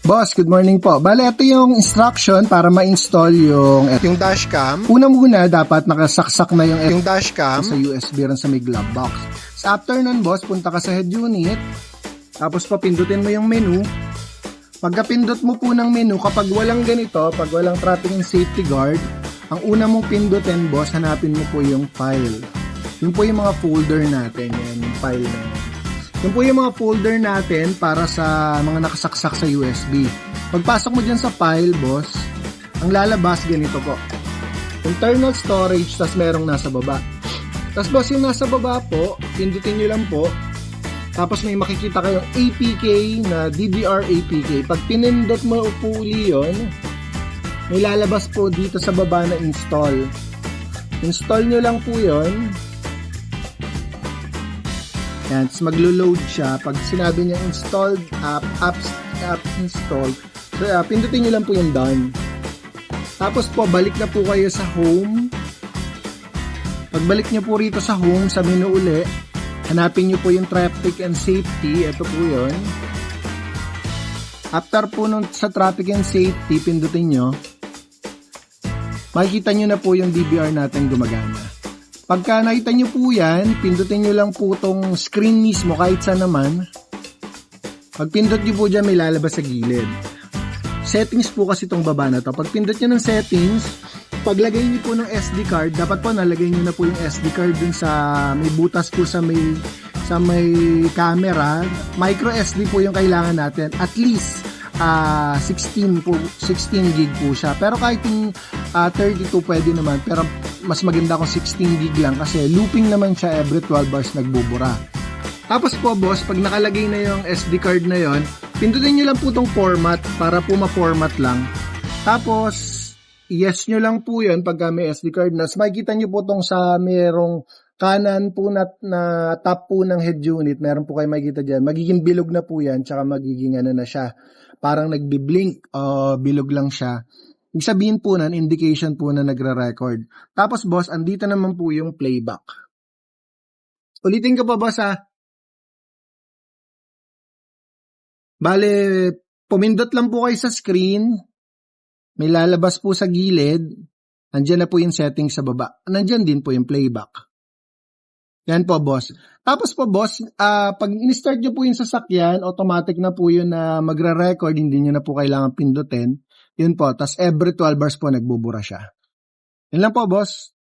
Boss, good morning po. Bale, ito yung instruction para ma-install yung dashcam. Una muna, dapat nakasaksak na yung dashcam sa USB rin sa may glove box. So after nun, boss, punta ka sa head unit. Tapos papindutin mo yung menu. Pagkapindot mo po ng menu, kapag walang ganito, pag walang traffic and safety guard, ang una mong pindutin, boss, hanapin mo po yung file. Yun po yung mga folder natin. Yan, yung file na yun. Yun po yung mga folder natin para sa mga nakasaksak sa USB. Pagpasok mo dyan sa file, boss, ang lalabas ganito po. Internal storage, tas merong nasa baba. Tas boss, yung nasa baba po, pindutin nyo lang po. Tapos may makikita kayong APK na DDR APK. Pag pinindot mo po yun, may lalabas po dito sa baba na install. Install nyo lang po yun. Yan, maglo-load siya. Pag sinabi niya installed app installed, so, pindutin nyo lang po yung done. Tapos po, balik na po kayo sa home. Pagbalik nyo po rito sa home, sa menu uli, hanapin nyo po yung traffic and safety. Ito po yun. After po sa traffic and safety, pindutin nyo. Makikita nyo na po yung DVR natin gumagana. Pagka nakita nyo po yan, pindutin nyo lang po tong screen mismo kahit saan naman. Pag pindot nyo po dyan, may lalabas sa gilid. Settings po kasi itong baba na to. Pag pindot nyo ng settings, paglagay nyo po ng SD card, dapat po nalagay nyo na po yung SD card dun sa may butas po sa may camera. Micro SD po yung kailangan natin. At least 16 gig po siya. Pero kahit yung 32 pwede naman, pero mas maganda kung 16 gig lang kasi looping naman siya every 12 hours nagbubura. Tapos po boss, pag nakalagay na yung SD card na yon, pindutin nyo lang po tong format para po ma-format lang. Tapos yes nyo lang po yun pagka may SD card na. Makikita nyo po tong sa merong kanan po na top po ng head unit, meron po kayo makikita dyan. Magiging bilog na po yan, tsaka magiging ano na siya. Parang nagbi-blink o bilog lang siya. Ibig sabihin po nan, indication po na nagre-record. Tapos boss, andito naman po yung playback. Ulitin ko pa boss ha. Bale, pumindot lang po kayo sa screen. May lalabas po sa gilid. Andyan na po yung settings sa baba. Nandyan din po yung playback. Yan po, boss. Tapos po, boss, pag in-start nyo po yung sasakyan, automatic na po yun na magre-record, hindi nyo na po kailangan pindutin. Yun po, tas every 12 hours po nagbubura siya. Yun lang po, boss.